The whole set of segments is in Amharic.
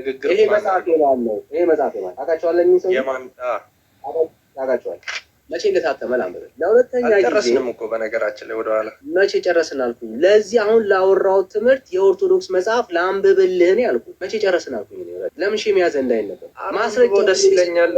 ንግግር ይሄ መጽሐፍ ነው። ይሄ መጽሐፍ ነው ታውቃቸዋለህ? ሰው የማን ታውቃቸዋለህ? መቼ እንደታተመ ላንብብ። ለሁለተኛ ጊዜ አልጨረስንም እኮ በነገራችን ላይ ወደኋላ መቼ ጨረስን አልኩኝ? ለዚህ አሁን ላወራው ትምህርት የኦርቶዶክስ መጽሐፍ ላንብብልህ ነው ያልኩኝ። መቼ ጨረስን አልኩኝ? ለምን ሺህ ሚያዘ እንዳይነበር ማስረጃው ደስ ይለኛል።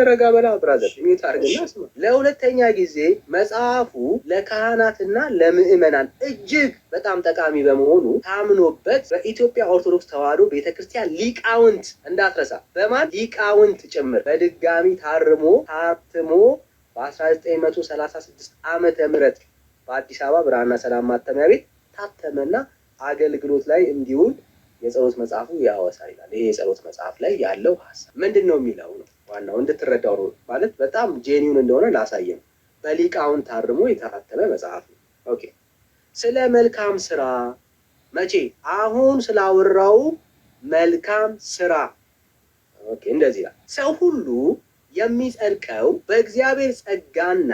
ረጋ በላ ብራዘር ሚዩት አድርግና ስማ። ለሁለተኛ ጊዜ መጽሐፉ ለካህናትና ለምዕመናን እጅግ በጣም ጠቃሚ በመሆኑ ታምኖበት በኢትዮጵያ ኦርቶዶክስ ተዋሕዶ ቤተክርስቲያን ሊቃውንት እንዳትረሳ፣ በማን ሊቃውንት ጭምር በድጋሚ ታትሞ በ1936 ዓመተ ምህረት በአዲስ አበባ ብርሃንና ሰላም ማተሚያ ቤት ታተመና አገልግሎት ላይ እንዲውል የጸሎት መጽሐፉ ያወሳል ይላል። ይሄ የጸሎት መጽሐፍ ላይ ያለው ሀሳብ ምንድን ነው የሚለው ነው ዋናው እንድትረዳው ነው። ማለት በጣም ጄኒውን እንደሆነ ላሳየ ነው። በሊቃውንት ታርሞ የታተመ መጽሐፍ ነው። ኦኬ። ስለ መልካም ስራ መቼ? አሁን ስላወራው መልካም ስራ። ኦኬ። እንደዚህ ይላል። ሰው ሁሉ የሚጸድቀው በእግዚአብሔር ጸጋና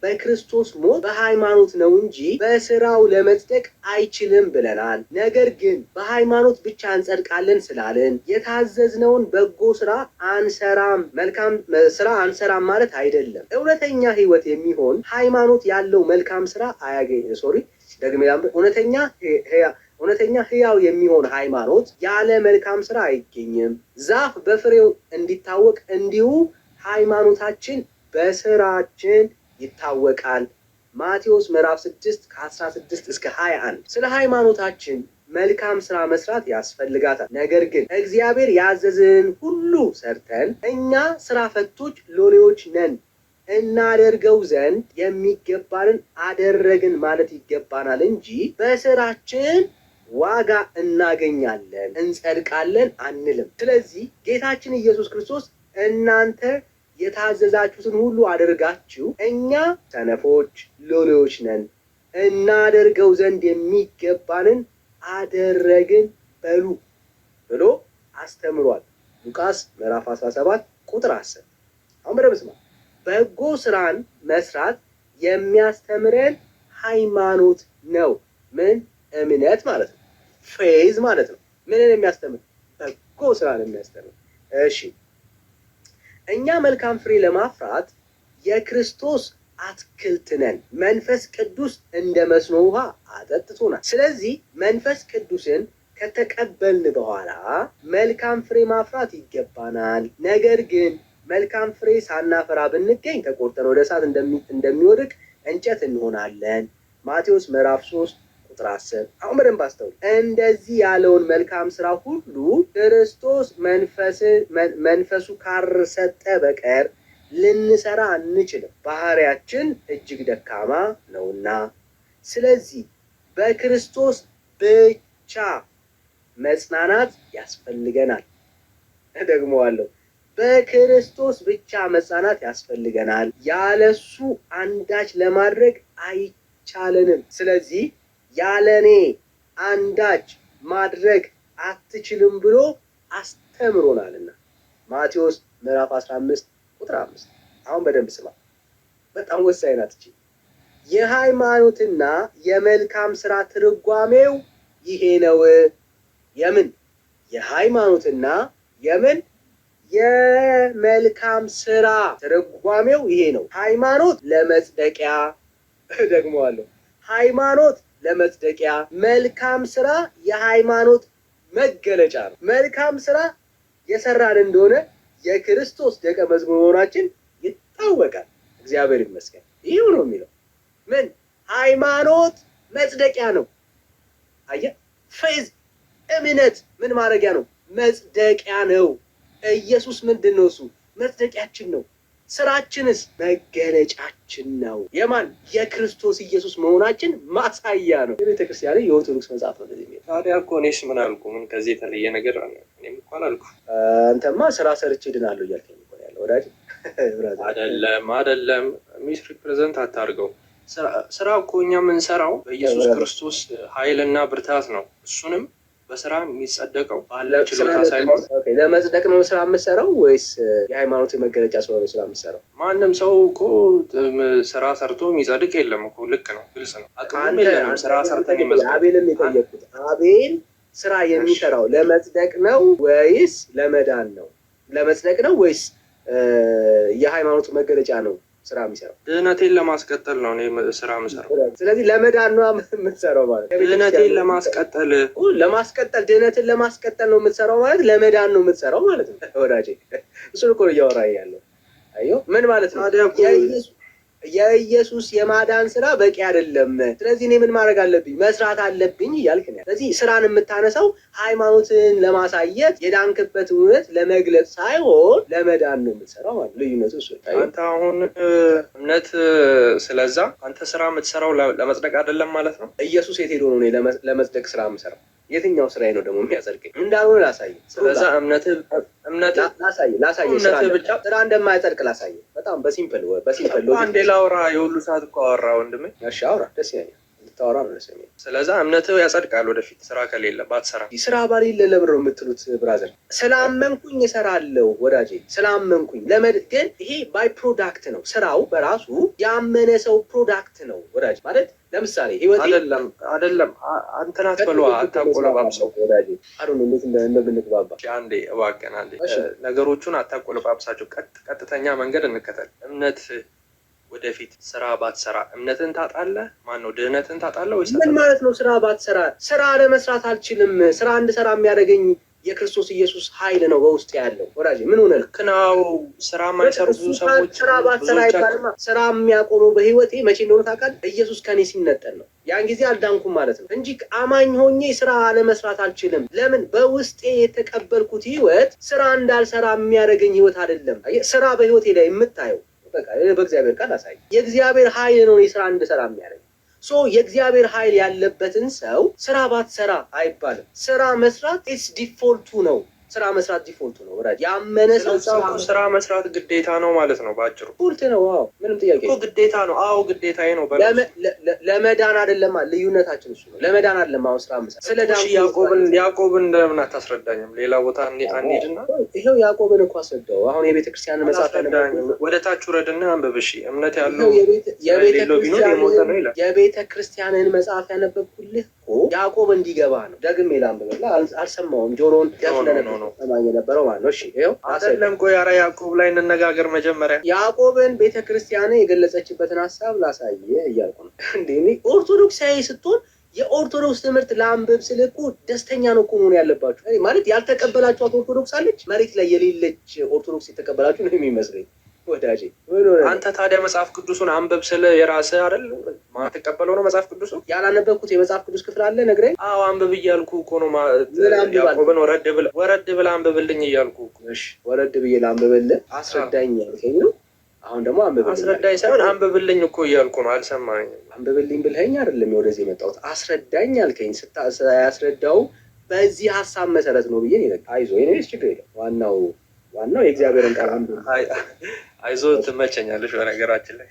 በክርስቶስ ሞት በሃይማኖት ነው እንጂ በስራው ለመጽደቅ አይችልም ብለናል። ነገር ግን በሃይማኖት ብቻ እንጸድቃለን ስላልን የታዘዝነውን በጎ ስራ አንሰራም። መልካም ስራ አንሰራም ማለት አይደለም። እውነተኛ ሕይወት የሚሆን ሃይማኖት ያለው መልካም ስራ አያገኝ ደግሜ እውነተኛ ሕያው የሚሆን ሃይማኖት ያለ መልካም ስራ አይገኝም። ዛፍ በፍሬው እንዲታወቅ እንዲሁ ሃይማኖታችን በስራችን ይታወቃል። ማቴዎስ ምዕራፍ 6 ከ16 እስከ 21። ስለ ሃይማኖታችን መልካም ስራ መስራት ያስፈልጋታል። ነገር ግን እግዚአብሔር ያዘዝን ሁሉ ሰርተን እኛ ስራ ፈቶች ሎሌዎች ነን። እናደርገው ዘንድ የሚገባንን አደረግን ማለት ይገባናል እንጂ በስራችን ዋጋ እናገኛለን፣ እንጸድቃለን አንልም። ስለዚህ ጌታችን ኢየሱስ ክርስቶስ እናንተ የታዘዛችሁትን ሁሉ አድርጋችሁ እኛ ሰነፎች ሎሌዎች ነን፣ እናደርገው ዘንድ የሚገባንን አደረግን በሉ ብሎ አስተምሯል። ሉቃስ ምዕራፍ 17 ቁጥር 10። አሁን በደምብ ስማ። በጎ ስራን መስራት የሚያስተምረን ሃይማኖት ነው። ምን? እምነት ማለት ነው። ፌዝ ማለት ነው። ምንን የሚያስተምር? በጎ ስራን የሚያስተምር። እሺ፣ እኛ መልካም ፍሬ ለማፍራት የክርስቶስ አትክልት ነን። መንፈስ ቅዱስ እንደ መስኖ ውሃ አጠጥቶናል። ስለዚህ መንፈስ ቅዱስን ከተቀበልን በኋላ መልካም ፍሬ ማፍራት ይገባናል። ነገር ግን መልካም ፍሬ ሳናፈራ ብንገኝ ተቆርጠን ወደ እሳት እንደሚወድቅ እንጨት እንሆናለን። ማቴዎስ ምዕራፍ 3 ቁጥር 10። አሁን በደንብ አስተውል። እንደዚህ ያለውን መልካም ስራ ሁሉ ክርስቶስ መንፈሱ ካልሰጠ በቀር ልንሰራ አንችልም፣ ባህሪያችን እጅግ ደካማ ነውና። ስለዚህ በክርስቶስ ብቻ መጽናናት ያስፈልገናል። እደግመዋለሁ፣ በክርስቶስ ብቻ መጽናናት ያስፈልገናል። ያለሱ አንዳች ለማድረግ አይቻለንም። ስለዚህ ያለኔ አንዳች ማድረግ አትችልም ብሎ አስተምሮናልና። ማቴዎስ ምዕራፍ 15 ቁጥር 5። አሁን በደንብ ስማ፣ በጣም ወሳኝ ናት እቺ። የሃይማኖትና የመልካም ስራ ትርጓሜው ይሄ ነው። የምን? የሃይማኖትና የምን? የመልካም ስራ ትርጓሜው ይሄ ነው። ሃይማኖት ለመጽደቂያ፣ ደግመዋለሁ፣ ሃይማኖት ለመጽደቂያ፣ መልካም ስራ የሃይማኖት መገለጫ ነው። መልካም ስራ የሰራን እንደሆነ የክርስቶስ ደቀ መዝሙር መሆናችን ይታወቃል። እግዚአብሔር ይመስገን። ይህ ነው የሚለው። ምን? ሃይማኖት መጽደቂያ ነው። አየህ፣ ፌዝ እምነት ምን ማድረጊያ ነው? መጽደቂያ ነው። ኢየሱስ ምንድን ነው? እሱ መጽደቂያችን ነው። ስራችንስ መገለጫችን ነው። የማን? የክርስቶስ ኢየሱስ መሆናችን ማሳያ ነው። የቤተ ክርስቲያን የኦርቶዶክስ መጽሐፍ ነው። ታዲያ እኮ እኔስ ምን አልኩ? ምን ከዚህ የተለየ ነገር አለ? እኔም እኮ አላልኩ። አንተማ ስራ ሰርቼ ድናለሁ እያልከኝ እኮ ነው ያለው ወዳጅ። አይደለም ሚስ ሪፕሬዘንት አታርገው። ስራ እኮ እኛ የምንሰራው በኢየሱስ ክርስቶስ ኃይልና ብርታት ነው። እሱንም በስራ የሚጸደቀው ባለ ችሎታ ሳይሆን ለመጽደቅ ነው ስራ የምትሰራው ወይስ የሃይማኖት መገለጫ ስለሆነ ስራ የምትሰራው? ማንም ሰው እኮ ስራ ሰርቶ የሚጸድቅ የለም እኮ። ልክ ነው፣ ግልጽ ነው። አቅም የለንም ስራ ሰርተን ይመስላል። አቤልን የጠየቁት አቤል ስራ የሚሰራው ለመጽደቅ ነው ወይስ ለመዳን ነው? ለመጽደቅ ነው ወይስ የሃይማኖቱ መገለጫ ነው ስራ የሚሰራው? ድህነቴን ለማስቀጠል ነው እኔ ስራ የምሰራው። ስለዚህ ለመዳን ነው የምትሰራው ማለት ነው። ድህነቴን ለማስቀጠል ድህነትን ለማስቀጠል ነው የምትሰራው ማለት ለመዳን ነው የምትሰራው ማለት ነው ወዳጄ። እሱን እኮ ነው እያወራኝ ያለው። አየሁ ምን ማለት ነው? የኢየሱስ የማዳን ስራ በቂ አይደለም። ስለዚህ እኔ ምን ማድረግ አለብኝ? መስራት አለብኝ እያልክ ነው። ስለዚህ ስራን የምታነሳው ሃይማኖትን ለማሳየት የዳንክበት እውነት ለመግለጽ ሳይሆን ለመዳን ነው የምትሰራው ማለት ልዩነቱ እሱ። አንተ አሁን እምነት ስለዛ አንተ ስራ የምትሰራው ለመጽደቅ አይደለም ማለት ነው። ኢየሱስ የት ሄዶ ነው እኔ ለመጽደቅ ስራ የምሰራው? የትኛው ስራዬ ነው ደግሞ የሚያጸድቀኝ? እንዳልሆነ ላሳይ። ስለዛ እምነትህ ላሳይ ብቻ ስራ እንደማያጸድቅ ላሳይ። በጣም በሲምፕል አንዴ ላውራ። የሁሉ ሰዓት እኮ አወራ ወንድሜ። እሺ አውራ፣ ደስ ይለኛል። ልታወራ ነው ደስ ይለኛል። ስለዛ እምነትህ ያጸድቃል ወደፊት ስራ ከሌለ ባትሰራ። ስራ ባሌለ ለምን ነው የምትሉት ብራዘር? ስላመንኩኝ እሰራለሁ ወዳጄ፣ ስላመንኩኝ። ግን ይሄ ባይ ፕሮዳክት ነው። ስራው በራሱ ያመነ ሰው ፕሮዳክት ነው ወዳጄ። ማለት ለምሳሌ ህይወት አይደለም አንተና አትበለዋ፣ አታቆለባብሰው ወዳጄ። አሁን እንዴት እንደምንግባባ አንዴ እባክህን፣ አንዴ ነገሮቹን አታቆለባብሳቸው። ቀጥተኛ መንገድ እንከተል። እምነት ወደፊት ስራ ባትሰራ እምነትን ታጣለህ? ማን ነው ድህነትን ታጣለህ ወይስ? ምን ማለት ነው? ስራ ባትሰራ ስራ ለመስራት አልችልም። ስራ እንድሰራ የሚያደርገኝ የክርስቶስ ኢየሱስ ኃይል ነው በውስጥ ያለው ወዳጄ። ምን ሆነ? ልክ ነው። ስራ የማይሰሩ ብዙ ሰዎች ስራ ባትሰራ አይባልም። ስራ የሚያቆመው በህይወቴ መቼ እንደሆነ ታውቃለህ? ኢየሱስ ከኔ ሲነጠል ነው። ያን ጊዜ አልዳንኩም ማለት ነው እንጂ አማኝ ሆኜ ስራ ለመስራት አልችልም። ለምን? በውስጤ የተቀበልኩት ህይወት ስራ እንዳልሰራ የሚያደርገኝ ህይወት አይደለም። ስራ በህይወቴ ላይ የምታየው በቃ በእግዚአብሔር ቃል አሳይ። የእግዚአብሔር ኃይል ነው ስራ እንድሰራ የሚያደርግ። የእግዚአብሔር ኃይል ያለበትን ሰው ስራ ባትሰራ አይባልም። ስራ መስራት ኢትስ ዲፎልቱ ነው። ስራ መስራት ዲፎልቱ ነው ወዳጅ። ያመነ ሰው ስራ መስራት ግዴታ ነው ማለት ነው ባጭሩ። ዲፎልት ነው። አዎ ምንም ጥያቄ እኮ ግዴታ ነው። አዎ ግዴታዬ ነው። ለመዳን አይደለም ልዩነታችን እሱ ነው። ለመዳን አይደለም አሁን ስራ መስራት። ስለ ያዕቆብን እንደምን አታስረዳኝም? ሌላ ቦታ አንሄድና ይሄው ያዕቆብን እኮ አስረዳው። አሁን የቤተክርስቲያን መጽሐፍ ወደ ታች ውረድና አንብብ። እሺ እምነት ያለው የሌለው ቢኖር የሞተ ነው ይላል። የቤተክርስቲያንን መጽሐፍ ያነበብኩልህ እኮ ያዕቆብ እንዲገባ ነው። ደግሜ ላንብብልህ። አልሰማሁም። ጆሮን ደፍነህ ሰማኝ የነበረው ማለት ነው። እሺ ይኸው አይደለም። ቆይ ኧረ ያዕቆብ ላይ እንነጋገር መጀመሪያ። ያዕቆብን ቤተክርስቲያን የገለጸችበትን ሀሳብ ላሳየ እያልኩ ነው። እንዴ ኦርቶዶክሳዊ ስትሆን የኦርቶዶክስ ትምህርት ለአንብብ ስልህ እኮ ደስተኛ ነው እኮ መሆን ያለባችሁ። ማለት ያልተቀበላችኋት ኦርቶዶክስ አለች፣ መሬት ላይ የሌለች ኦርቶዶክስ የተቀበላችሁ ነው የሚመስለኝ ወዳጄ። አንተ ታዲያ መጽሐፍ ቅዱሱን አንብብ ስለ የራስህ አይደል ማትቀበለው ነው? መጽሐፍ ቅዱሱ ያላነበብኩት የመጽሐፍ ቅዱስ ክፍል አለ ነግረኝ። አዎ አንብብ እያልኩ እኮ ነው። ያዕቆብን ወረድ ብለህ አንብብልኝ እያልኩ እኮ። እሺ ወረድ ብዬ ላንብብልህ። አስረዳኝ ያልከኝ ነው። አሁን ደግሞ አንብብልኝ። አስረዳኝ ሳይሆን አንብብልኝ እኮ እያልኩ ነው። አልሰማኝም። አንብብልኝ ብልኸኝ አይደለም ወደዚህ የመጣሁት። አስረዳኝ ያልከኝ ያስረዳው በዚህ ሀሳብ መሰረት ነው ብዬ ነው። አይዞህ የኔስ ችግር የለም። ዋናው የእግዚአብሔርን ቃል አንብብ። አይዞህ ትመቸኛለሽ። በነገራችን ላይ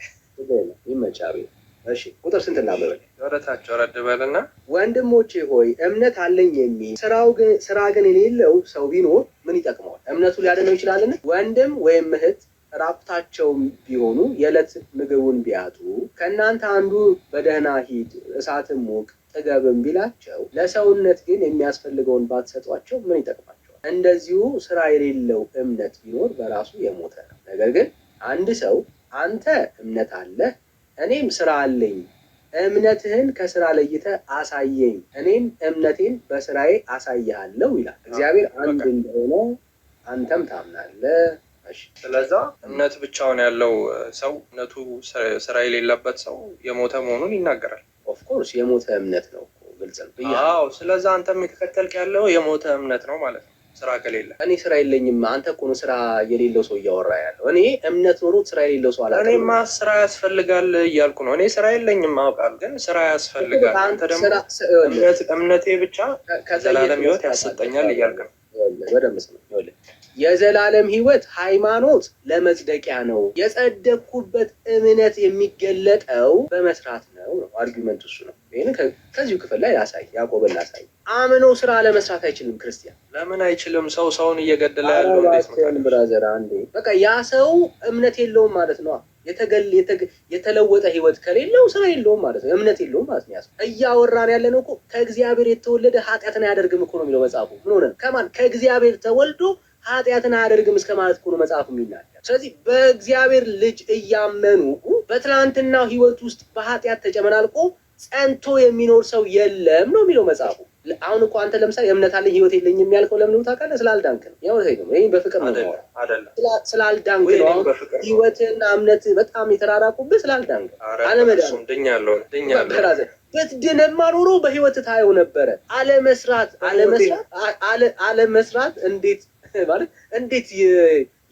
ይመቻል። እሺ ቁጥር ስንት እናንብበል? ወረታቸው ወረድ በልና ወንድሞቼ ሆይ እምነት አለኝ የሚል ስራ ግን የሌለው ሰው ቢኖር ምን ይጠቅመዋል? እምነቱ ሊያድነው ይችላልን? ወንድም ወይም እህት ራቁታቸው ቢሆኑ የዕለት ምግቡን ቢያጡ ከእናንተ አንዱ በደህና ሂድ እሳትም ሙቅ ጥገብም ቢላቸው ለሰውነት ግን የሚያስፈልገውን ባትሰጧቸው ምን ይጠቅማቸዋል? እንደዚሁ ስራ የሌለው እምነት ቢኖር በራሱ የሞተ ነው። ነገር ግን አንድ ሰው አንተ እምነት አለህ እኔም ስራ አለኝ፣ እምነትህን ከስራ ለይተህ አሳየኝ፣ እኔም እምነቴን በስራዬ አሳይሃለሁ ይላል። እግዚአብሔር አንድ እንደሆነ አንተም ታምናለህ። ስለዛ እምነት ብቻውን ያለው ሰው እምነቱ ስራ የሌለበት ሰው የሞተ መሆኑን ይናገራል። ኦፍኮርስ የሞተ እምነት ነው፣ ግልጽ ነው። አዎ ስለዛ አንተም የተከተልክ ያለው የሞተ እምነት ነው ማለት ነው። ስራ ከሌለ እኔ ስራ የለኝም። አንተ እኮ ነው ስራ የሌለው ሰው እያወራ ያለው። እኔ እምነት ኖሮት ስራ የሌለው ሰው አላውቅም። እኔማ ስራ ያስፈልጋል እያልኩ ነው። እኔ ስራ የለኝም አውቃለሁ፣ ግን ስራ ያስፈልጋል። አንተ ደግሞ እምነቴ ብቻ ዘላለም ህይወት ያሰጠኛል እያልክ ነው። በደምብ ስማ። የዘላለም ህይወት ሃይማኖት ለመጽደቂያ ነው። የጸደቅኩበት እምነት የሚገለጠው በመስራት ነው። አርጊመንት እሱ ነው። ይህን ከዚሁ ክፍል ላይ ላሳይ፣ ያዕቆብን ላሳይ። አምኖ ስራ ለመስራት አይችልም ክርስቲያን። ለምን አይችልም? ሰውን እየገደለ ያለው እንዴት ነው? ብራዘር አንዴ በቃ ያ ሰው እምነት የለውም ማለት ነው። የተለወጠ ህይወት ከሌለው ስራ የለውም ማለት ነው። እምነት የለውም ማለት ነው። እያወራን ያለ ነው እኮ ከእግዚአብሔር የተወለደ ኃጢአትን አያደርግም እኮ ነው የሚለው መጽሐፉ። ምን ሆነ? ከማን? ከእግዚአብሔር ተወልዶ ኃጢአትን አያደርግም እስከ ማለት እኮ ነው መጽሐፉ የሚናገር። ስለዚህ በእግዚአብሔር ልጅ እያመኑ በትናንትናው ህይወት ውስጥ በኃጢአት ተጨመላልቆ ጸንቶ የሚኖር ሰው የለም ነው የሚለው መጽሐፉ። አሁን እኮ አንተ ለምሳሌ እምነት አለኝ ህይወት የለኝም ያልከው ለምን ነው ታውቃለህ? ስላልዳንክ ነው። ያው ነው ይሄ በፍቅር ነው አይደለም። ስላልዳንክ ነው። ህይወትና እምነት በጣም የተራራቁብህ ስላልዳንክ አለመዳን ብትድንማ ኖሮ በህይወት ታየው ነበረ። አለመስራት እንዴት ማለት እንዴት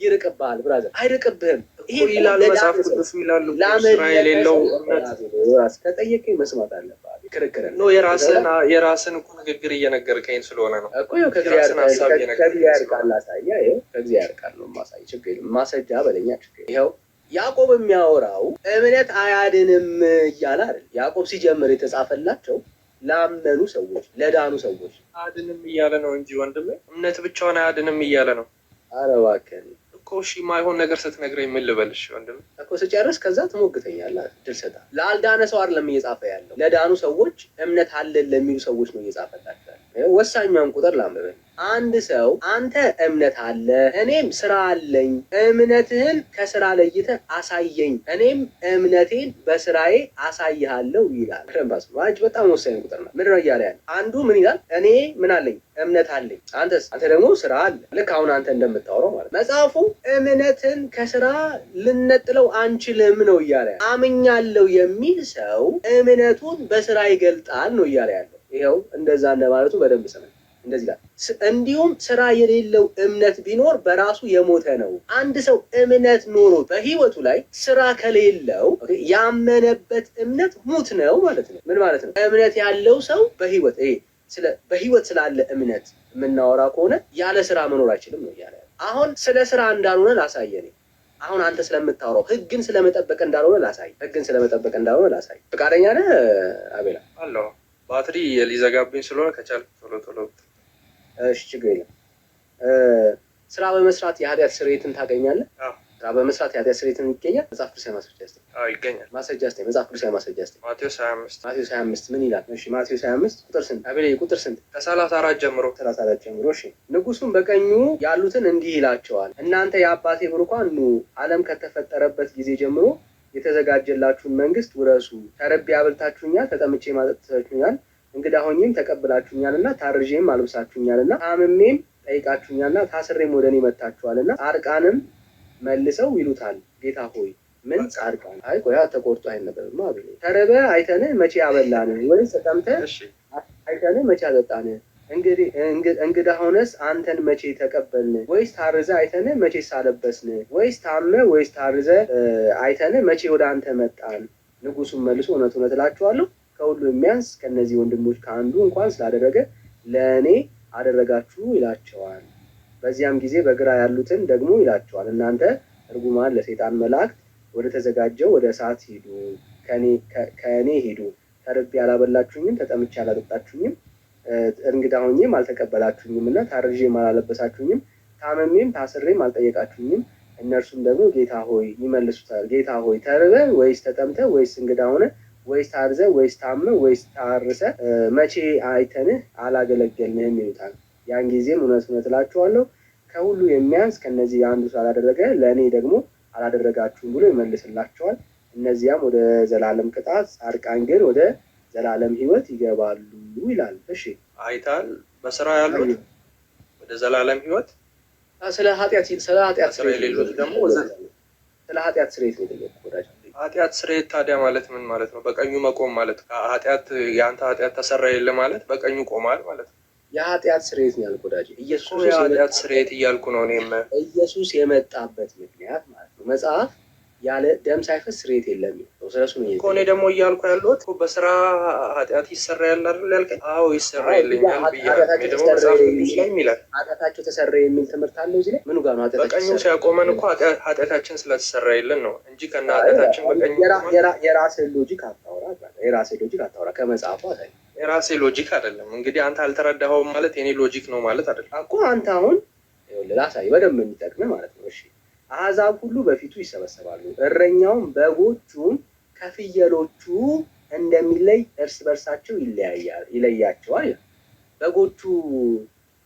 ይርቅብሃል? ብራዘር አይርቅብህም። ይሄ ይላል መጽሐፍ ቅዱስ ይላል። ስራ የሌለው ከጠየቀኝ መስማት አለብህ። ክርክር ነው። የራስን እኮ ንግግር እየነገርከኝ ስለሆነ ነው እኮ ከእግዚአብሔር ቃል ላሳያ። ይኸው ከእግዚአብሔር ቃል ነው ማሳይ። ችግር የለም ማስረጃ በለኛ። ችግር ይኸው ያዕቆብ የሚያወራው እምነት አያድንም እያለ አይደል? ያዕቆብ ሲጀምር የተጻፈላቸው ላመኑ ሰዎች፣ ለዳኑ ሰዎች አያድንም እያለ ነው እንጂ ወንድሜ እምነት ብቻውን አያድንም እያለ ነው። ኧረ እባክህ እኮ እሺ፣ የማይሆን ነገር ስትነግረኝ ምን ልበልሽ ወንድሜ? እኮ ስጨርስ ከዛ ትሞግተኛለህ። እድል ሰጣ። ላልዳነ ሰው አይደለም እየጻፈ ያለው፣ ለዳኑ ሰዎች እምነት አለን ለሚሉ ሰዎች ነው እየጻፈላቸው። ወሳኛውን ቁጥር ላንብበን። አንድ ሰው አንተ እምነት አለ እኔም ስራ አለኝ፣ እምነትህን ከስራ ለይተህ አሳየኝ፣ እኔም እምነቴን በስራዬ አሳይሃለሁ ይላል። ረምባስ በጣም ወሳኝ ቁጥር ነው። ምንድን ነው እያለ ያለ? አንዱ ምን ይላል? እኔ ምን አለኝ? እምነት አለኝ። አንተ ደግሞ ስራ አለ። ልክ አሁን አንተ እንደምታወራው ማለት መጽሐፉ እምነትን ከስራ ልነጥለው አንችልም ነው እያለ ያለ። አምኛለሁ የሚል ሰው እምነቱን በስራ ይገልጣል ነው እያለ ያለው። ይኸው እንደዛ እንደማለቱ በደንብ ስማ። እንደዚህ ይላል፣ እንዲሁም ስራ የሌለው እምነት ቢኖር በራሱ የሞተ ነው። አንድ ሰው እምነት ኖሮ በህይወቱ ላይ ስራ ከሌለው ያመነበት እምነት ሙት ነው ማለት ነው። ምን ማለት ነው? እምነት ያለው ሰው በህይወት ስላለ እምነት የምናወራ ከሆነ ያለ ስራ መኖር አይችልም ነው እያለ። አሁን ስለ ስራ እንዳልሆነ ላሳየን። አሁን አንተ ስለምታወራው ህግን ስለመጠበቅ እንዳልሆነ ላሳይ። ፈቃደኛ ነህ አቤላ? አለሁ። ባትሪ ሊዘጋብኝ ስለሆነ ከቻልክ ቶሎ። እሺ ችግር የለም። ስራ በመስራት የኃጢአት ስርየትን ታገኛለህ። ስራ በመስራት የኃጢአት ስርየትን ይገኛል። መጽሐፍ ቅዱሳዊ ማስረጃ እስኪ። ይገኛል። ማስረጃ እስኪ። መጽሐፍ ቅዱሳዊ ማስረጃ እስኪ። ማቴዎስ 25 ምን ይላል? እሺ ማቴዎስ 25 ቁጥር ስንት? አቤል ቁጥር ስንት? ከ34 ጀምሮ። እሺ ንጉሱም በቀኙ ያሉትን እንዲህ ይላቸዋል፣ እናንተ የአባቴ ብሩካን ኑ፣ ዓለም ከተፈጠረበት ጊዜ ጀምሮ የተዘጋጀላችሁን መንግስት ውረሱ። ተርቤ አብልታችሁኛል፣ ተጠምቼ አጠጥታችሁኛል፣ እንግዳ ሆኜም ተቀብላችሁኛልና፣ ታርዤም አልብሳችሁኛልና፣ ታምሜም ጠይቃችሁኛልና፣ ታስሬም ወደ እኔ መጥታችኋልና። ጻድቃንም መልሰው ይሉታል፣ ጌታ ሆይ ምን ጻድቃን? አይ ቆያ ተቆርጦ አይነበርማ። ተርበ አይተንህ መቼ አበላንህ? ወይስ ተጠምተህ አይተንህ መቼ አጠጣንህ? እንግዳ ሆነስ አንተን መቼ ተቀበልን? ወይስ ታርዘ አይተንህ መቼ ሳለበስን? ወይስ ታመ ወይስ ታርዘ አይተንህ መቼ ወደ አንተ መጣን? ንጉሱም መልሶ እውነት እውነት እላችኋለሁ ከሁሉ የሚያንስ ከእነዚህ ወንድሞች ከአንዱ እንኳን ስላደረገ ለእኔ አደረጋችሁ ይላቸዋል። በዚያም ጊዜ በግራ ያሉትን ደግሞ ይላቸዋል፣ እናንተ እርጉማን ለሰይጣን መላእክት ወደ ተዘጋጀው ወደ እሳት ሂዱ፣ ከእኔ ሂዱ። ተርቤ አላበላችሁኝም፣ ተጠምቼ አላጠጣችሁኝም፣ እንግዳ ሆኜም አልተቀበላችሁኝም እና ታርዤም አላለበሳችሁኝም፣ ታመሜም ታስሬም አልጠየቃችሁኝም። እነርሱም ደግሞ ጌታ ሆይ ይመልሱታል፣ ጌታ ሆይ ተርበ ወይስ ተጠምተ ወይስ እንግዳ ሆነ ወይስ ታርዘ ወይስ ታመ ወይስ ታርሰ መቼ አይተንህ አላገለገልንህም ይሉታል። ያን ጊዜም እውነት እውነት እላችኋለሁ ከሁሉ የሚያንስ ከነዚህ አንዱ ስላላደረገ ለእኔ ደግሞ አላደረጋችሁም ብሎ ይመልስላቸዋል። እነዚያም ወደ ዘላለም ቅጣት፣ ጻድቃን ግን ወደ ዘላለም ሕይወት ይገባሉ ይላል። እሺ አይታል። በስራ ያሉት ወደ ዘላለም ሕይወት፣ ስለ ኃጢአት ስራ የሌሉት ደግሞ ስለ ኃጢአት ስርየት ነው የጠየቁት ወዳጅ። ኃጢአት ስርየት ታዲያ ማለት ምን ማለት ነው? በቀኙ መቆም ማለት የአንተ ኃጢአት ተሰራ የለ ማለት በቀኙ ቆማል ማለት ነው። የኃጢአት ስርየት ነው ያልኩህ ወዳጅ። የኃጢአት ስርየት እያልኩ ነው እኔም። ኢየሱስ የመጣበት ምክንያት ማለት ነው መጽሐፍ ያለ ደም ሳይፈስ ስርየት የለም ነው። ስለሱ ነው እኮ እኔ ደግሞ እያልኩ ያለሁት በስራ ኃጢአት ይሰራ ያለ አይደል ያልከኝ? አዎ ይሰራ ይለኛል ብያለሁ። እኔ ደግሞ መጽሐፍ ቅዱስ ላይ ይላል ኃጢአታቸው ተሰራ የሚል ትምህርት አለው እዚህ ላይ። ምኑ ጋር ነው ኃጢአታቸው? በቀኙ ሲያቆመን እኮ ኃጢአታችን ስለተሰራ የለን ነው እንጂ ከና ኃጢአታችን በቀኙ የራስህ ሎጂክ አታውራ። ከመጽሐፉ አታይ። የራሴ ሎጂክ አይደለም እንግዲህ አንተ አልተረዳኸውም ማለት የኔ ሎጂክ ነው ማለት አይደለም እኮ። አንተ አሁን ላሳይ በደንብ የሚጠቅምህ ማለት ነው። እሺ አሕዛብ ሁሉ በፊቱ ይሰበሰባሉ፣ እረኛውም በጎቹን ከፍየሎቹ እንደሚለይ እርስ በርሳቸው ይለያቸዋል። በጎቹ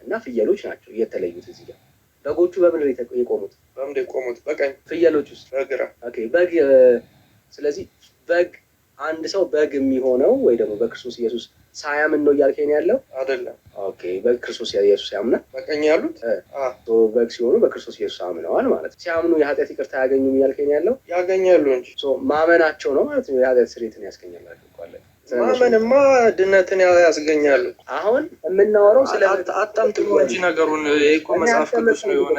እና ፍየሎች ናቸው የተለዩት። እዚህ ጋር በጎቹ በምን የቆሙት? በምን የቆሙት? በቀኝ። ፍየሎች ውስጥ በግራ። ኦኬ በግ። ስለዚህ በግ አንድ ሰው በግ የሚሆነው ወይ ደግሞ በክርስቶስ ኢየሱስ ሳያምን ነው እያልከኝ ያለው? አይደለም። ኦኬ በክርስቶስ ኢየሱስ ያምናል። በቀኝ ያሉት በግ ሲሆኑ በክርስቶስ ኢየሱስ አምነዋል ማለት ነው። ሲያምኑ የኃጢአት ይቅርታ ያገኙም እያልከኝ ያለው? ያገኛሉ እንጂ ማመናቸው ነው ማለት ነው የኃጢአት ስርየትን ያስገኛል። ማመንማ ድነትን ያስገኛሉ። አሁን የምናወራው ስለ አጣምጥሞ እንጂ ነገሩን እኮ መጽሐፍ ቅዱስ ነው የሆነ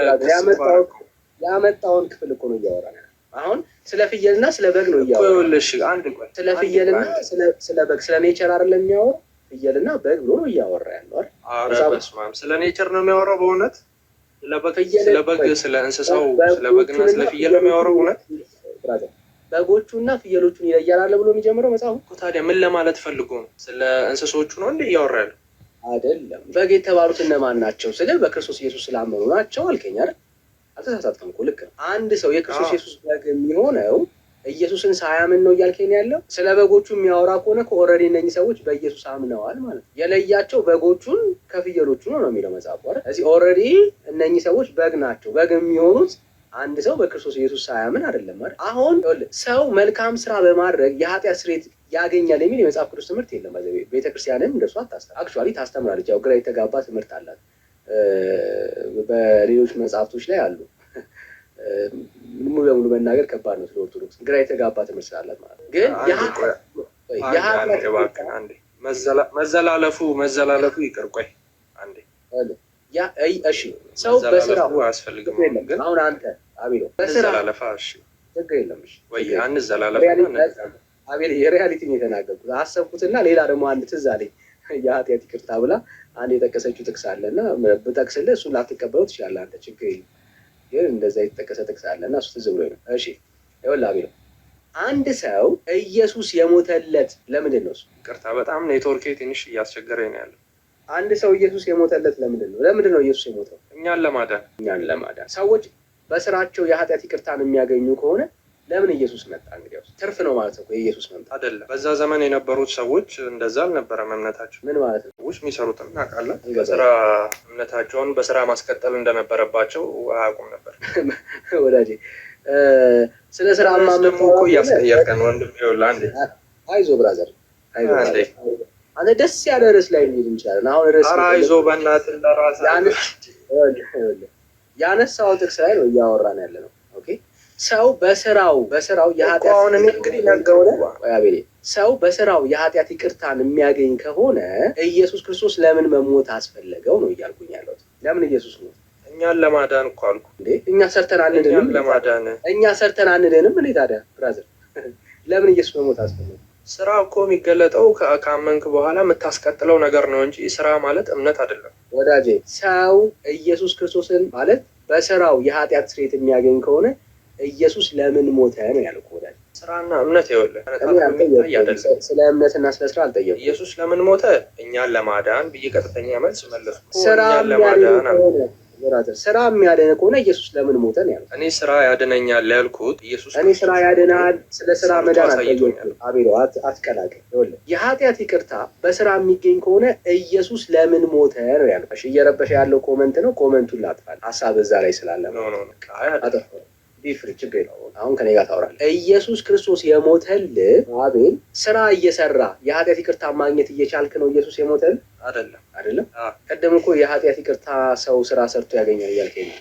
ያመጣውን ክፍል እኮ ነው እያወራን። አሁን ስለ ፍየልና ስለ በግ ነው እያወራን። አንድ ቆይ ስለ ፍየልና ስለ በግ ስለ ኔቸር አይደለም የሚያወራው። ፍየልና በግ ብሎ ነው እያወራ ያለው አይደል? ኧረ በስመ አብ ስለ ኔቸር ነው የሚያወራው በእውነት። ስለ በግ ስለ እንስሳው ስለ በግና ስለ ፍየል ነው የሚያወራው እውነት። በጎቹና ፍየሎቹን ይለያል ብሎ የሚጀምረው መጽሐፉ። ታዲያ ምን ለማለት ፈልጎ ነው? ስለ እንስሶቹ ነው እንዴ እያወራ ያለው? አይደለም። በግ የተባሉት እነማን ናቸው? ስለ በክርስቶስ ኢየሱስ ስላመኑ ናቸው አልከኝ አይደል? አልተሳሳትክም እኮ ልክ ነው። አንድ ሰው የክርስቶስ ኢየሱስ በግ የሚሆነው ኢየሱስን ሳያምን ነው እያልከኝ ያለው? ስለ በጎቹ የሚያወራ ከሆነ ኦልሬዲ እነኚህ ሰዎች በኢየሱስ አምነዋል ማለት ነው። የለያቸው በጎቹን ከፍየሎቹ ነው የሚለው መጽሐፉ አይደል? ስለዚህ ኦልሬዲ እነኚህ ሰዎች በግ ናቸው። በግ የሚሆኑት አንድ ሰው በክርስቶስ ኢየሱስ ሳያምን አይደለም አይደል? አሁን ሰው መልካም ስራ በማድረግ የኃጢአት ስርየት ያገኛል የሚል የመጽሐፍ ቅዱስ ትምህርት የለም። ቤተክርስቲያንም እንደሱ አክቹዋሊ ታስተምራለች። ያው ግራ የተጋባ ትምህርት አላት። በሌሎች መጽሐፍቶች ላይ አሉ። ሙሉ ለሙሉ መናገር ከባድ ነው። ስለ ኦርቶዶክስ ግራ የተጋባ ትምህርት ስላላት ማለት ነው። ግን መዘላለፉ ይቅር። ቆይ አንዴ እሺ ሰው በስራው አያስፈልግም። ግን አሁን አንተ አቤሎ መዘላለፋ እሺ ችግር የለም። እሺ ወይ አንዘላለፋ አቤል የሪያሊቲ ነው የተናገርኩት። አሰብኩትና ሌላ ደግሞ አንድ ትዝ አለኝ። የኃጢአት ይቅርታ ብላ አንድ የጠቀሰችው ጥቅስ አለና ብጠቅስልህ እሱን ላትቀበለው ትችላለህ አንተ፣ ችግር የለም። ግን እንደዛ የተጠቀሰ ጥቅስ አለና እሱ ትዝ ብሎኝ ነው። እሺ ይኸውልህ አቤሎ አንድ ሰው ኢየሱስ የሞተለት ለምንድን ነው? እሱ ይቅርታ በጣም ኔትወርኬ ትንሽ እያስቸገረኝ ነው ያለው። አንድ ሰው ኢየሱስ የሞተለት ለምንድን ነው? ለምንድን ነው ኢየሱስ የሞተው? እኛን ለማዳን። ሰዎች በስራቸው የኃጢአት ይቅርታን የሚያገኙ ከሆነ ለምን ኢየሱስ መጣ? እንግዲህ ትርፍ ነው ማለት ነው የኢየሱስ መምጣት አይደለም። በዛ ዘመን የነበሩት ሰዎች እንደዛ አልነበረም እምነታቸው። ምን ማለት ነው? ሰዎች የሚሰሩትን እናውቃለን። በስራ እምነታቸውን በስራ ማስቀጠል እንደነበረባቸው አያውቁም ነበር። ወዳጄ ስለ ስራ ደግሞ እኮ እያስቀየርከን ወንድም። ይኸውልህ አንዴ አይዞህ ብራዘር አይዞህ። አንተ ደስ ያለ ርዕስ ላይ እንሄድ እንችላለን። አሁን ርዕስ አይዞህ በእናትህ ለራስህ ያነሳው ጥቅስ ላይ ነው እያወራን ያለ ነው። ኦኬ ሰው በስራው የኃጢአት እንግዲህ ነገሩ ሰው በስራው የኃጢአት ይቅርታን የሚያገኝ ከሆነ ኢየሱስ ክርስቶስ ለምን መሞት አስፈለገው ነው እያልኩኝ ያለሁት። ለምን ኢየሱስ ሞት? እኛን ለማዳን እኮ አልኩ እንዴ። እኛ ሰርተን አንድንም ለማዳን እኛ ሰርተን አንድንም እንዴ ታዲያ ብራዘር ለምን ኢየሱስ መሞት አስፈለገው? ስራ እኮ የሚገለጠው ካመንክ በኋላ የምታስቀጥለው ነገር ነው እንጂ ስራ ማለት እምነት አይደለም ወዳጄ። ሰው ኢየሱስ ክርስቶስን ማለት በስራው የኃጢአት ስርየት የሚያገኝ ከሆነ ኢየሱስ ለምን ሞተ ነው ያልኩ ወዳጄ። ስራና እምነት ይኸውልህ ስለ እምነትና ስለ ስራ አልጠየኩም። ኢየሱስ ለምን ሞተ? እኛን ለማዳን ብዬ ቀጥተኛ መልስ መለስኩ። ስራ የሚያድን ከሆነ ኢየሱስ ለምን ሞተ ነው ያልኩት። እኔ ስራ ያድነኛል ያልኩት ኢየሱስ እኔ ስራ ያድናል ስለ ስራ መዳን አልጠየኩም። አቤሎ አትቀላቅል። ይኸውልህ የኃጢአት ይቅርታ በስራ የሚገኝ ከሆነ ኢየሱስ ለምን ሞተ ነው ያልኩት። እየረበሸ ያለው ኮመንት ነው። ኮመንቱን ላጥፋል። ሀሳብ እዛ ላይ ስላለ ነው። ቢፍሪ ችግር የለውም። አሁን ከኔ ጋር ታወራለህ። ኢየሱስ ክርስቶስ የሞተልህ አቤል ስራ እየሰራ የኃጢአት ይቅርታ ማግኘት እየቻልክ ነው ኢየሱስ የሞተልህ አይደለም። ቀደም እኮ የኃጢአት ይቅርታ ሰው ስራ ሰርቶ ያገኛል እያልከኝ ነው።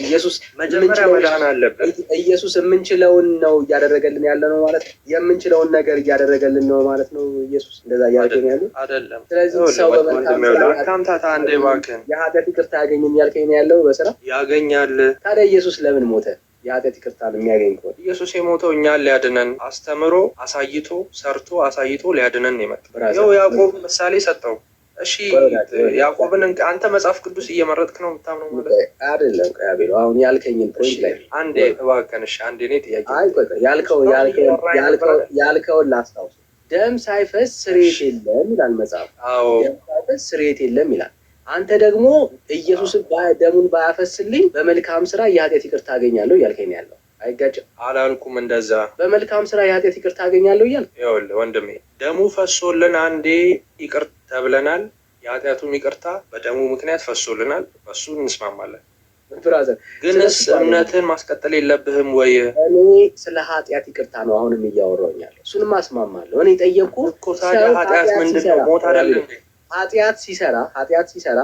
ኢየሱስ መጀመሪያ መዳን አለበት። ኢየሱስ የምንችለውን ነው እያደረገልን ያለ ነው ማለት ነው። የምንችለውን ነገር እያደረገልን ነው ማለት ነው። ኢየሱስ እንደዛ እያደረገን ያለ አይደለም። ስለዚህ ሰው ካምታታ አንዴ እባክህን የኃጢአት ይቅርታ ያገኘን ያልከኝ ያለው በስራ ያገኛል። ታዲያ ኢየሱስ ለምን ሞተ? የኃጢአት ይቅርታን የሚያገኝ ከሆነ ኢየሱስ የሞተው እኛን ሊያድነን አስተምሮ አሳይቶ ሰርቶ አሳይቶ ሊያድነን የመጣው። ያው ያዕቆብ ምሳሌ ሰጠው። እሺ ያዕቆብን አንተ መጽሐፍ ቅዱስ እየመረጥክ ነው የምታምነው ማለት አይደለም። አቤሎ አሁን ያልከኝን ፖይንት ላይ አንዴ እባክህን እሺ አንዴ እኔ ጥያቄ ያልከውን ላስታውስ። ደም ሳይፈስ ስርየት የለም ይላል መጽሐፍ። አዎ ደም ሳይፈስ ስርየት የለም ይላል። አንተ ደግሞ ኢየሱስ ደሙን ባያፈስልኝ በመልካም ስራ የኃጢአት ይቅርታ አገኛለሁ እያልከኝ ያለው አይጋጭም? አላልኩም እንደዛ። በመልካም ስራ የኃጢአት ይቅርታ አገኛለሁ እያልክ ይኸውልህ ወንድሜ ደሙ ፈሶልን አንዴ ይቅር ተብለናል። የኃጢአቱም ይቅርታ በደሙ ምክንያት ፈሶልናል። በሱ እንስማማለን። ብራዘር ግንስ እምነትን ማስቀጠል የለብህም ወይ? እኔ ስለ ኃጢአት ይቅርታ ነው አሁንም እያወራሁኝ ያለው። እሱንም አስማማለሁ። እኔ ጠየቅኩህ እኮ ታዲያ ኃጢአት ምንድን ነው? ሞት አይደለም? ኃጢአት ሲሰራ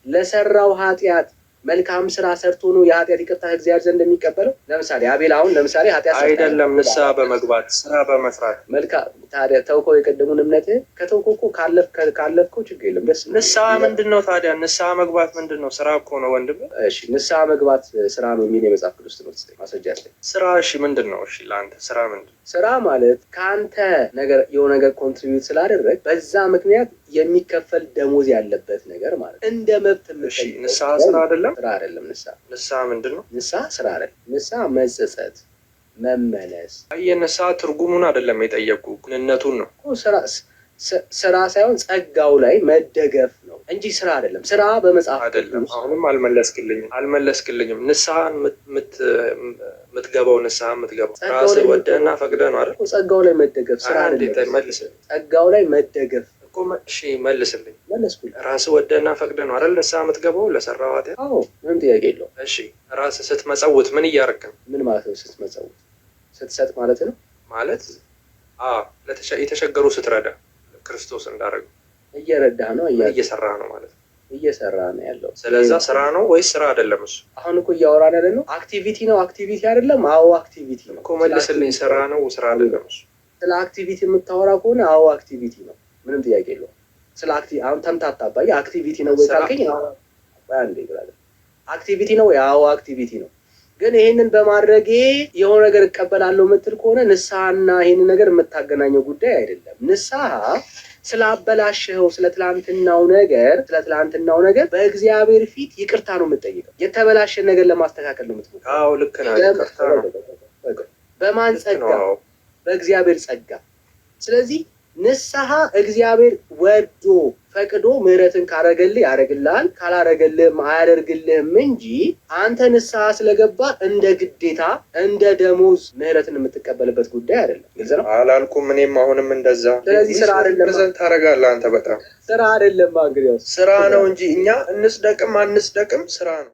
ለሰራው ኃጢአት መልካም ስራ ሰርቶ ነው የኃጢአት ይቅርታ እግዚአብሔር ዘንድ እንደሚቀበለው? ለምሳሌ አቤል አሁን ለምሳሌ ኃጢአት አይደለም፣ ንስሐ በመግባት ስራ በመስራት። መልካም ታዲያ ተውከው የቀደሙን እምነትህ ከተውከው እኮ ካለፍከው ችግር የለም። ደስ ንስሐ ምንድን ነው ታዲያ? ንስሐ መግባት ምንድን ነው? ስራ እኮ ነው ወንድም። እሺ ንስሐ መግባት ስራ ነው የሚል የመጽሐፍ ቅዱስ ትምህርት ማስረጃ ያለኝ ስራ። እሺ ምንድን ነው? እሺ ለአንተ ስራ ምንድን ነው? ስራ ማለት ከአንተ ነገር የሆነ ነገር ኮንትሪቢዩት ስላደረግ በዛ ምክንያት የሚከፈል ደሞዝ ያለበት ነገር ማለት እንደ መብት። እሺ ንስሐ ስራ አይደለም? ስራ አይደለም። ንስሐ ምንድን ነው? ንስሐ ስራ አይደለም። ንስሐ መጸጸት፣ መመለስ። የንስሐ ትርጉሙን አይደለም የጠየቁ ግንነቱን ነው። ስራ ሳይሆን ጸጋው ላይ መደገፍ ነው እንጂ ስራ አይደለም። ስራ በመጽሐፍ አይደለም። አሁንም አልመለስክልኝም። ንስሐ የምትገባው ራስህ ወደህና ፈቅደህ ነው አይደል? ጸጋው ላይ መደገፍ ስራ አይደለም። ጸጋው ላይ መደገፍ እኮ። እሺ መልስልኝ። መለስኩልህ። ራስህ ወደህና ፈቅደህ ነው አይደል ንስሐ የምትገባው ለሰራው ኃጢአት? አዎ ምንም ጥያቄ የለውም። እሺ ራስህ ስትመጸውት ምን እያደረግህ ነው? ምን ማለት ነው ስትመጸውት? ስትሰጥ ማለት ነው ማለት የተቸገሩ ስትረዳ ክርስቶስ እንዳደረገው እየረዳህ ነው፣ እየሰራህ ነው ማለት ነው። እየሰራህ ነው ያለው። ስለዛ ስራ ነው ወይስ ስራ አይደለም? እሱ አሁን እኮ እያወራን ያለ ነው። አክቲቪቲ ነው አክቲቪቲ አይደለም? አዎ አክቲቪቲ ነው እኮ። መልስልኝ። ስራ ነው ስራ አይደለም? እሱ ስለ አክቲቪቲ የምታወራ ከሆነ አዎ አክቲቪቲ ነው፣ ምንም ጥያቄ የለውም። ስለ አሁን ተምታታባይ አክቲቪቲ ነው ወይ ካልከኝ አንዴ ብራዘር አክቲቪቲ ነው ወይ? አዎ አክቲቪቲ ነው። ግን ይሄንን በማድረጌ የሆነ ነገር እቀበላለሁ የምትል ከሆነ ንስሐና ይሄንን ነገር የምታገናኘው ጉዳይ አይደለም። ንስሐ ስላበላሸኸው ስለ ትላንትናው ነገር በእግዚአብሔር ፊት ይቅርታ ነው የምትጠይቀው። የተበላሸን ነገር ለማስተካከል ነው የምትሞክረው። አዎ ልክ ነህ። ይቅርታ ነው። በማን ጸጋ? በእግዚአብሔር ጸጋ። ስለዚህ ንስሐ እግዚአብሔር ወዶ ፈቅዶ ምህረትን ካረገልህ ያደርግልሃል፣ ካላረገልህም አያደርግልህም እንጂ አንተ ንስሐ ስለገባ እንደ ግዴታ እንደ ደሞዝ ምህረትን የምትቀበልበት ጉዳይ አይደለም። ግልጽ ነው አላልኩም? እኔም አሁንም እንደዛ። ስለዚህ ስራ አይደለም ታደርጋለህ አንተ። በጣም ስራ አይደለም። እንግዲህ ስራ ነው እንጂ እኛ እንስደቅም አንስደቅም ስራ ነው።